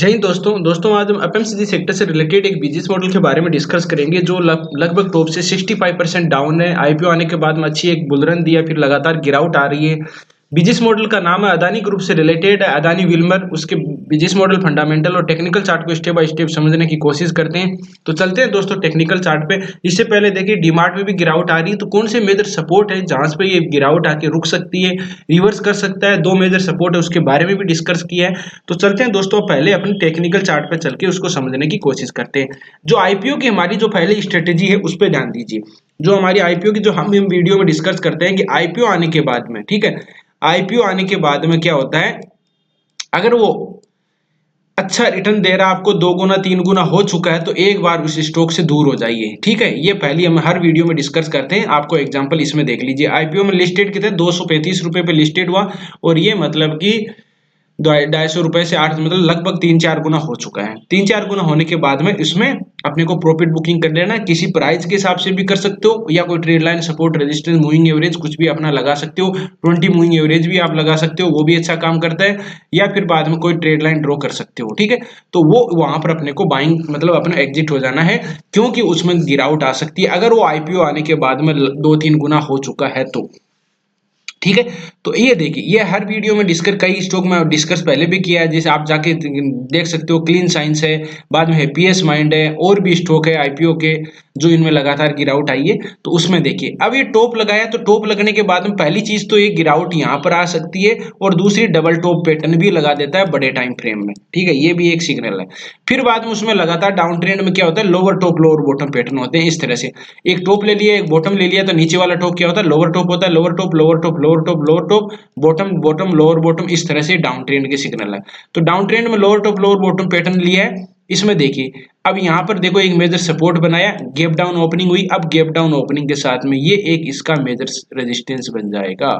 जय हिंद दोस्तों आज हम एफएमसीजी सेक्टर से रिलेटेड एक बिजनेस मॉडल के बारे में डिस्कस करेंगे जो लगभग टॉप से 65% डाउन है। आईपीओ आने के बाद में अच्छी एक बुलरन दिया, फिर लगातार गिरावट आ रही है। बिजनेस मॉडल का नाम है अदानी ग्रुप से रिलेटेड है, अदानी विल्मर। उसके बिजनेस मॉडल, फंडामेंटल और टेक्निकल चार्ट को स्टेप बाय स्टेप समझने की कोशिश करते हैं। तो चलते हैं दोस्तों टेक्निकल चार्ट पे। इससे पहले देखिए डीमार्ट में भी गिरावट आ रही है, तो कौन से मेजर सपोर्ट है जहां पे ये गिरावट आके रुक सकती है, रिवर्स कर सकता है। दो मेजर सपोर्ट है, उसके बारे में भी डिस्कस किया है। तो चलते हैं दोस्तों पहले अपने टेक्निकल चार्ट पे चल के उसको समझने की कोशिश करते हैं। जो आईपीओ की हमारी जो पहले स्ट्रेटेजी है उस पर ध्यान दीजिए। जो हमारी आईपीओ की जो हम वीडियो में डिस्कस करते हैं कि आईपीओ आने के बाद में, ठीक है, आईपीओ आने के बाद में क्या होता है, अगर वो अच्छा रिटर्न दे रहा है आपको, 2 गुना 3 गुना हो चुका है, तो एक बार उस स्टॉक से दूर हो जाइए। ठीक है, ये पहले हम हर वीडियो में डिस्कस करते हैं। आपको एग्जांपल इसमें देख लीजिए। आईपीओ में लिस्टेड कितने, 235 रुपए पे लिस्टेड हुआ, और ये मतलब कि 250 रुपए से 8, मतलब लगभग 3-4 गुना हो चुका है। 3-4 गुना होने के बाद में इसमें अपने को प्रॉफिट बुकिंग कर लेना है। किसी प्राइस के हिसाब से भी कर सकते हो, या कोई trade line, support, resistance, moving average कुछ भी अपना लगा सकते हो। 20 मूविंग एवरेज भी आप लगा सकते हो, वो भी अच्छा काम करता है। या फिर बाद में कोई ट्रेड लाइन ड्रॉ कर सकते हो। ठीक है, तो वो वहां पर अपने को बाइंग मतलब अपना एग्जिट हो जाना है, क्योंकि उसमें गिरावट आ सकती है अगर वो आईपीओ आने के बाद में 2-3 गुना हो चुका है तो। ठीक है, तो ये देखिए, ये हर वीडियो में डिस्कस, कई स्टॉक में डिस्कस पहले भी किया है, जैसे आप जाके देख सकते हो। क्लीन साइंस है, बाद में है पीएस माइंड है, और भी स्टॉक है आईपीओ के जो इनमें लगातार गिरावट आई है। तो उसमें देखिए अब ये टॉप लगाया, तो टॉप लगने के बाद में पहली चीज तो ये गिरावट यहाँ पर आ सकती है, और दूसरी डबल टॉप पैटर्न भी लगा देता है बड़े टाइम फ्रेम में। ठीक है, ये भी एक सिग्नल है। फिर बाद में उसमें लगातार डाउन ट्रेंड में क्या होता है, lower top lower bottom pattern होते हैं इस तरह से। एक टॉप ले लिया, एक बॉटम ले लिया, तो नीचे वाला टॉप क्या होता है, लोअर टॉप होता है। Lower top lower top lower top lower top, bottom bottom lower bottom, इस तरह से डाउन ट्रेंड के सिग्नल है। तो डाउन ट्रेंड में lower top lower bottom pattern लिया है। इसमें देखिए अब यहाँ पर देखो एक मेजर सपोर्ट बनाया, गैप डाउन ओपनिंग हुई। अब गैप डाउन ओपनिंग के साथ में ये एक इसका मेजर रेजिस्टेंस बन जाएगा।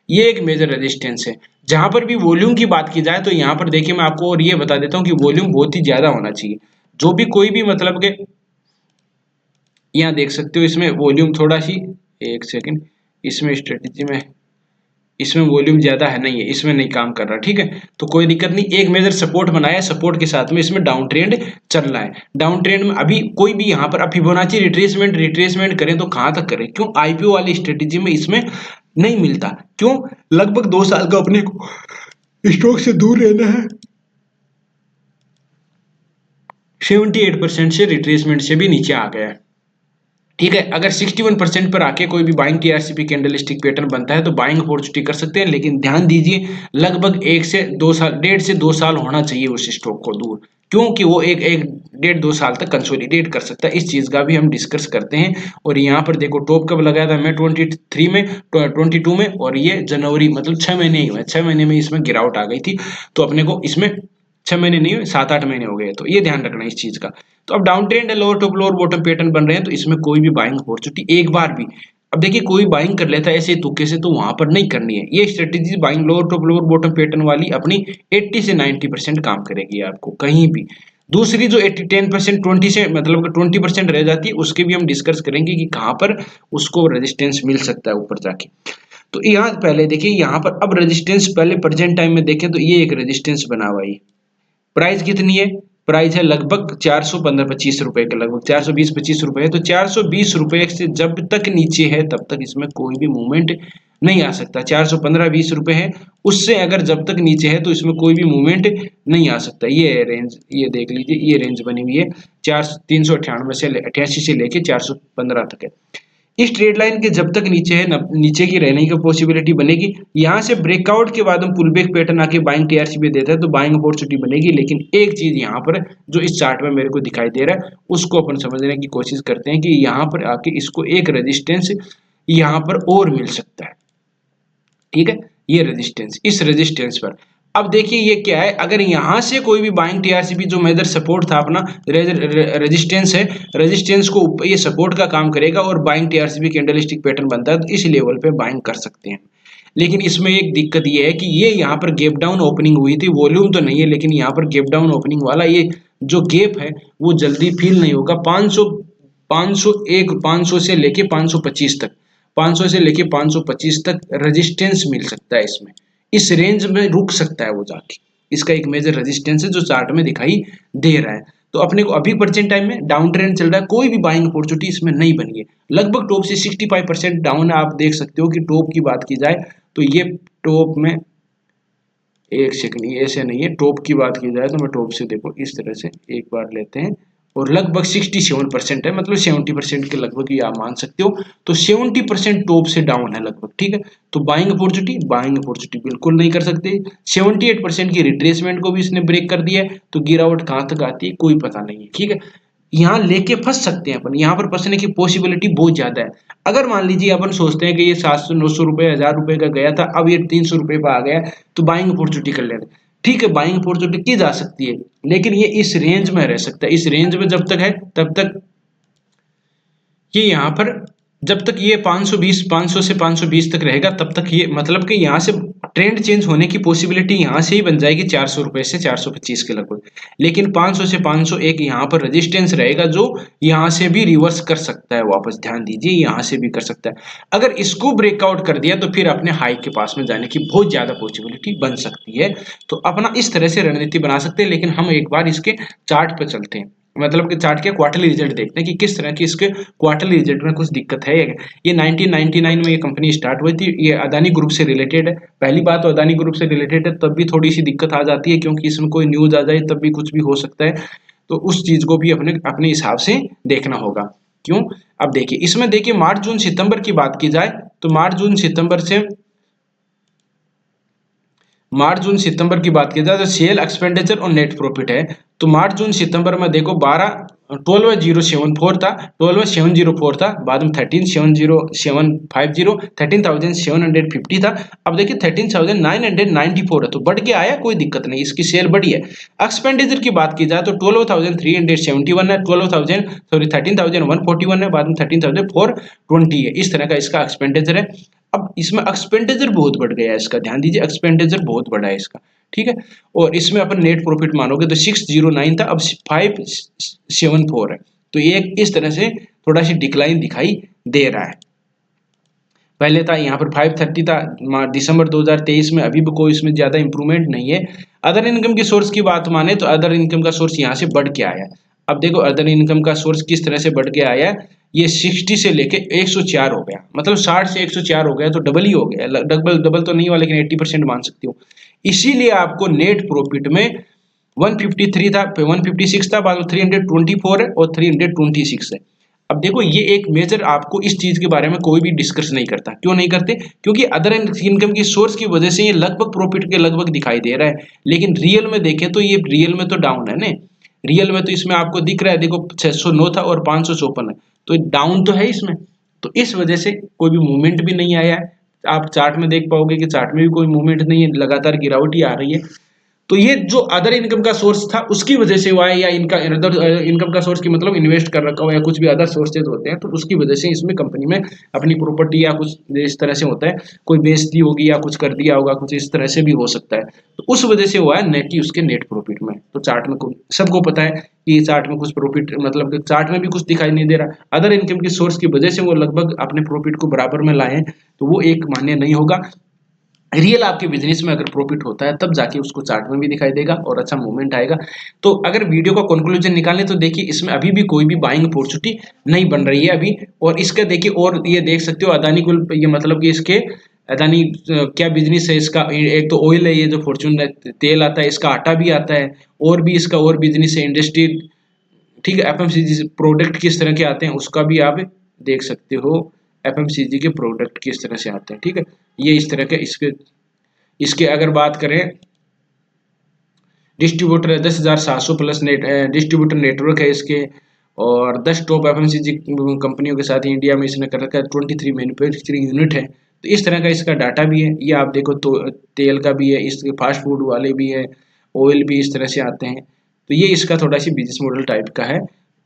ये एक मेजर रेजिस्टेंस है। जहां पर भी वॉल्यूम की बात की जाए, तो यहाँ पर देखिए मैं आपको और ये बता देता हूँ कि वॉल्यूम बहुत ही ज्यादा होना चाहिए। जो भी कोई भी मतलब के, यहाँ देख सकते हो इसमें वॉल्यूम थोड़ा सी, एक सेकंड, इसमें स्ट्रेटेजी में इसमें वॉल्यूम ज्यादा है, नहीं है, इसमें नहीं काम कर रहा। ठीक है, तो कोई दिक्कत नहीं। एक मेजर सपोर्ट बनाया, सपोर्ट के साथ में इसमें डाउन ट्रेंड चल रहा है। डाउन ट्रेंड में अभी कोई भी यहाँ पर फिबोनाची रिट्रेसमेंट करें तो कहां तक करें, क्यों आईपीओ वाली स्ट्रेटेजी में इसमें नहीं मिलता, क्यों लगभग 2 साल का अपने को स्टॉक से दूर रहना है। 78% से रिट्रेसमेंट से भी नीचे आ गया है। ठीक है, अगर 61% पर आके कोई भी buying TRCP candle stick pattern बनता है तो बाइंग अपॉर्चुनिटी कर सकते हैं। लेकिन ध्यान दीजिए लगभग 1 से 2 साल, 1.5 से 2 साल होना चाहिए उस स्टॉक को दूर, क्योंकि वो एक एक 1.5 2 साल तक कंसोलिडेट कर सकता है। इस चीज का भी हम डिस्कस करते हैं। और यहाँ पर देखो टॉप कब लगाया था, मैं 23 में, 22 में, और ये जनवरी, मतलब 6 महीने ही हुए, 6 महीने में इसमें गिरावट आ गई थी। तो अपने को इसमें 6 महीने नहीं हुए, 7-8 महीने हो गए। तो ये ध्यान रखना इस चीज का। तो अब डाउन ट्रेंड है, lower top lower bottom pattern बन रहे हैं, तो इसमें कोई भी बाइंग अपॉर्चुनिटी एक बार भी, अब देखिए कोई बाइंग कर लेता है ऐसे तुक्के से, तो वहां पर नहीं करनी है। ये strategy buying lower top lower bottom pattern वाली अपनी 80 से 90% काम करेगी आपको कहीं भी। दूसरी जो 80 10% 20 से मतलब 20% रह जाती है, उसके भी हम डिस्कस करेंगे कि कहाँ पर उसको रेजिस्टेंस मिल सकता है ऊपर जाके। तो यहाँ पहले देखिए, यहाँ पर अब रेजिस्टेंस पहले प्रेजेंट टाइम में देखें तो ये एक रेजिस्टेंस बना हुआ है। प्राइस कितनी है, प्राइस है लगभग 415-25 रुपए के, लगभग 420-25 रुपए है। तो 420 रुपए से जब तक नीचे है तब तक इसमें कोई भी मूवमेंट नहीं आ सकता। 415-20 रुपए है, उससे अगर जब तक नीचे है तो इसमें कोई भी मूवमेंट नहीं आ सकता। ये रेंज, ये देख लीजिए, ये रेंज बनी हुई है 398 से 88 से लेके 415 तक है। इस ट्रेड लाइन के जब तक नीचे है, नीचे की रहने की पॉसिबिलिटी बनेगी। यहाँ से ब्रेकआउट के बाद हम पुल बैक पैटर्न आके बाइंग टीआरसीपी देता है तो बाइंग अपॉर्चुनिटी बनेगी। लेकिन एक चीज यहाँ पर जो इस चार्ट में मेरे को दिखाई दे रहा है, उसको अपन समझने की कोशिश करते हैं कि यहाँ पर आके इसको एक रेजिस्टेंस यहाँ पर और मिल सकता है। ठीक है, ये रेजिस्टेंस, इस रेजिस्टेंस पर अब देखिए ये क्या है, अगर यहां से कोई भी बाइंग टीआरसीपी जो मेजर सपोर्ट था अपना, रेजिस्टेंस है, रेजिस्टेंस को ये सपोर्ट का काम करेगा और buying TRCP candle stick pattern बनता है, तो इस लेवल पे बाइंग कर सकते हैं। लेकिन इसमें एक दिक्कत ये है कि ये यहाँ पर गैप डाउन ओपनिंग हुई थी, वॉल्यूम तो नहीं है, लेकिन यहाँ पर गैप डाउन ओपनिंग वाला ये जो गैप है वो जल्दी फील नहीं होगा। 500 से लेके 525 तक, 500 से लेके 525 तक रेजिस्टेंस मिल सकता है इसमें, इस रेंज में रुक सकता है वो जाके। इसका एक मेजर रेजिस्टेंस है जो चार्ट में दिखाई दे रहा है। तो अपने को अभी प्रेजेंट टाइम में डाउन ट्रेंड चल रहा है, कोई भी बाइंग अपॉर्चुनिटी इसमें नहीं बनी है। लगभग टॉप से 65% डाउन है। आप देख सकते हो कि टॉप की बात की जाए तो ये टॉप में एक सेकंड, ये ऐसे नहीं है, टॉप की बात की जाए तो मैं टॉप से देखो इस तरह से एक बार लेते हैं और लगभग 67% है, मतलब 70% के लगभग ये आप मान सकते हो। तो 70% टॉप से डाउन है लगभग, ठीक है। तो बाइंग अपॉर्चुनिटी बिल्कुल नहीं कर सकते। 78% की रिट्रेसमेंट को भी इसने ब्रेक कर दिया है, तो गिरावट कहाँ तक आती है कोई पता नहीं है, ठीक है। यहाँ लेके फंस सकते हैं अपन, यहाँ पर फंसने की पॉसिबिलिटी बहुत ज्यादा है। अगर मान लीजिए अपन सोचते हैं कि ये 700-900 रुपए 1000 रुपए का गया था, अब ये 300 रुपए पे आ गया, तो बाइंग अपॉर्चुनिटी कर लेना, ठीक है। बाइंग अपॉर्चुनिटी की जा सकती है, लेकिन ये इस रेंज में रह सकता है। इस रेंज में जब तक है तब तक ये यहाँ पर, जब तक ये 500 से 520 तक रहेगा तब तक ये, मतलब कि यहाँ से ट्रेंड चेंज होने की पॉसिबिलिटी यहाँ से ही बन जाएगी 400 रुपए से 425 के लगभग। लेकिन 500 से 501 यहाँ पर रेजिस्टेंस रहेगा, जो यहाँ से भी रिवर्स कर सकता है वापस, ध्यान दीजिए, यहाँ से भी कर सकता है। अगर इसको ब्रेकआउट कर दिया तो फिर अपने हाई के पास में जाने की बहुत ज्यादा पॉसिबिलिटी बन सकती है। तो अपना इस तरह से रणनीति बना सकते हैं। लेकिन हम एक बार इसके चार्ट पे चलते हैं, मतलब कि चार्ट के क्वार्टरली रिजल्ट देखते हैं कि किस तरह की इसके क्वार्टरली रिजल्ट में कुछ दिक्कत है। ये 1999 में ये कंपनी स्टार्ट हुई थी, ये अदानी ग्रुप से रिलेटेड है। पहली बात तो अदानी ग्रुप से रिलेटेड है, तब भी थोड़ी सी दिक्कत आ जाती है क्योंकि इसमें कोई न्यूज आ जाए तब भी कुछ भी हो सकता है। तो उस चीज को भी अपने अपने हिसाब से देखना होगा। क्यों, अब देखिए इसमें देखिए मार्च जून सितंबर की बात की जाए तो मार्च जून सितंबर की बात की जाए तो सेल एक्सपेंडिचर और नेट प्रॉफिट है। तो मार्च जून सितंबर में देखो 12,074 था, 12,704 था, बाद में 13,750 13,750 था। अब देखिए 13,994 है, तो बढ़ के आया, कोई दिक्कत नहीं, इसकी सेल बढ़ी है। एक्सपेंडिचर की बात की जाए तो 12,371 है, 13,141 है, बाद में 13,420 है। इस तरह का इसका एक्सपेंडिचर है। अब इसमें एक्सपेंडिचर बहुत बढ़ गया है इसका, ध्यान दीजिए एक्सपेंडिचर बहुत बड़ा है इसका, ठीक है। और इसमें अपन नेट प्रॉफिट मानोगे तो 609 था, अब 574 है। तो ये इस तरह से थोड़ा सी डिक्लाइन दिखाई दे रहा है। पहले था यहाँ पर 530 था दिसंबर 2023 में, अभी भी कोई इसमें ज्यादा इंप्रूवमेंट नहीं है। अदर इनकम की सोर्स की बात माने तो अदर इनकम का सोर्स यहाँ से बढ़ के आया। अब देखो अदर इनकम का सोर्स किस तरह से बढ़ के आया, ये 60 से लेके 104 हो गया, मतलब 60 से 104 हो गया, तो डबल ही हो गया। डबल तो नहीं हुआ, लेकिन 80% मान सकते हो। इसीलिए आपको नेट प्रॉफिट में 153 था, 156 था, बाद में 324 है और 326 है। अब देखो ये एक मेजर, आपको इस चीज के बारे में कोई भी डिस्कस नहीं करता। क्यों नहीं करते, क्योंकि अदर इनकम की सोर्स की वजह से ये लगभग प्रॉफिट के लगभग दिखाई दे रहा है। लेकिन रियल में देखें तो ये रियल में तो डाउन है ना, रियल में तो इसमें आपको दिख रहा है, देखो 609 था और 554 है, तो डाउन तो है इसमें। तो इस वजह से कोई भी मूवमेंट भी नहीं आया है। आप चार्ट में देख पाओगे कि चार्ट में भी कोई मूवमेंट नहीं है, लगातार गिरावट ही आ रही है। तो ये जो अदर इनकम का सोर्स था उसकी वजह से हुआ है, या इनका अदर इनकम का सोर्स की मतलब इन्वेस्ट कर रखा हो या कुछ भी अदर सोर्सेज होते हैं, तो उसकी वजह से इसमें कंपनी में अपनी प्रॉपर्टी या कुछ इस तरह से होता है, कोई बेच दी होगी या कुछ कर दिया होगा, कुछ इस तरह से भी हो सकता है। तो उस वजह से हुआ है, न कि उसके नेट प्रॉफिट में। तो चार्ट में सबको पता है कि चार्ट में कुछ प्रॉफिट, मतलब चार्ट में भी कुछ दिखाई नहीं दे रहा। अदर इनकम की सोर्स की वजह से वो लगभग अपने प्रॉफिट को बराबर में लाए हैं, तो वो एक मान्य नहीं होगा। रियल आपके बिजनेस में अगर प्रॉफिट होता है तब जाके उसको चार्ट में भी दिखाई देगा और अच्छा मूवमेंट आएगा। तो अगर वीडियो का कंक्लूजन निकालें तो देखिए इसमें अभी भी कोई भी बाइंग अपॉर्चुनिटी नहीं बन रही है अभी। और इसका देखिए, और ये देख सकते हो अदानी को, ये मतलब कि इसके अदानी क्या बिजनेस है इसका, एक तो ऑयल है, ये जो फॉर्चून तेल आता है, इसका आटा भी आता है, और भी इसका और बिजनेस है इंडस्ट्री, ठीक है। एफएमसीजी प्रोडक्ट किस तरह के आते हैं उसका भी आप देख सकते हो, एफएमसीजी के प्रोडक्ट किस तरह से आते हैं, ठीक है। ये इस तरह के इसके अगर बात करें, डिस्ट्रीब्यूटर है 10,700 प्लस डिस्ट्रीब्यूटर नेटवर्क है इसके, और 10 टॉप एफएमसीजी कंपनियों के साथ इंडिया में इसने कर रखा है, 23 मैन्युफैक्चरिंग यूनिट है। तो इस तरह का इसका डाटा भी है, ये आप देखो, तो तेल का भी है, इसके फास्ट फूड वाले भी है, ऑयल भी इस तरह से आते हैं। तो ये इसका थोड़ा सी बिजनेस मॉडल टाइप का है।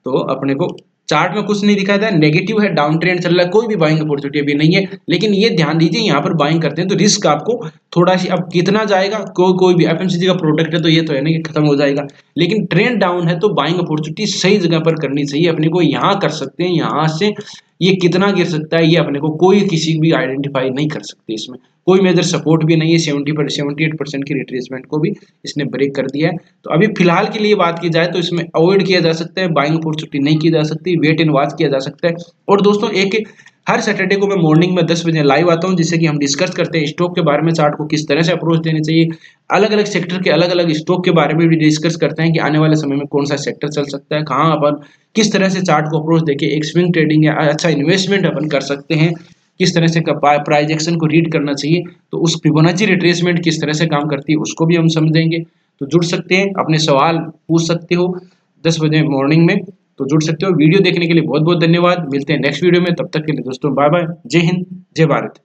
तो अपने को चार्ट में कुछ नहीं दिखाया था, नेगेटिव है, डाउन ट्रेंड चल रहा है, कोई भी बाइंग अपॉर्चुनिटी अभी नहीं है। लेकिन ये ध्यान दीजिए, यहाँ पर बाइंग करते हैं तो रिस्क आपको थोड़ा सी, अब कितना जाएगा, कोई भी एफएमसीजी का प्रोडक्ट है तो ये तो है नहीं कि खत्म हो जाएगा। लेकिन ट्रेंड डाउन है तो बाइंग अपॉर्चुनिटी सही जगह पर करनी चाहिए अपने को। यहाँ कर सकते हैं, यहाँ से ये कितना गिर सकता है ये अपने को कोई किसी भी आइडेंटिफाई नहीं कर सकते। इसमें कोई मेजर सपोर्ट भी नहीं है। 78% की रिट्रेसमेंट को भी इसने ब्रेक कर दिया है। तो अभी फिलहाल के लिए बात की जाए तो इसमें अवॉइड किया जा सकता है, बाइंग अपॉर्चुनिटी नहीं की जा सकती, वेट एंड वॉच किया जा सकता है। और दोस्तों एक हर सैटरडे को मैं मॉर्निंग में 10 बजे लाइव आता हूं, जिससे कि हम डिस्कस करते हैं स्टॉक के बारे में, चार्ट को किस तरह से अप्रोच देनी चाहिए, अलग अलग सेक्टर के अलग अलग स्टॉक के बारे में भी डिस्कस करते हैं कि आने वाले समय में कौन सा सेक्टर चल सकता है, कहाँ अपन किस तरह से चार्ट को अप्रोच देके एक स्विंग ट्रेडिंग या अच्छा इन्वेस्टमेंट अपन कर सकते हैं, किस तरह से प्राइस एक्शन को रीड करना चाहिए। तो उस फिबोनाची रिट्रेसमेंट किस तरह से काम करती है उसको भी हम समझेंगे। तो जुड़ सकते हैं, अपने सवाल पूछ सकते हो 10 बजे मॉर्निंग में, तो जुड़ सकते हो। वीडियो देखने के लिए बहुत बहुत धन्यवाद। मिलते हैं नेक्स्ट वीडियो में, तब तक के लिए दोस्तों बाय बाय। जय हिंद, जय भारत।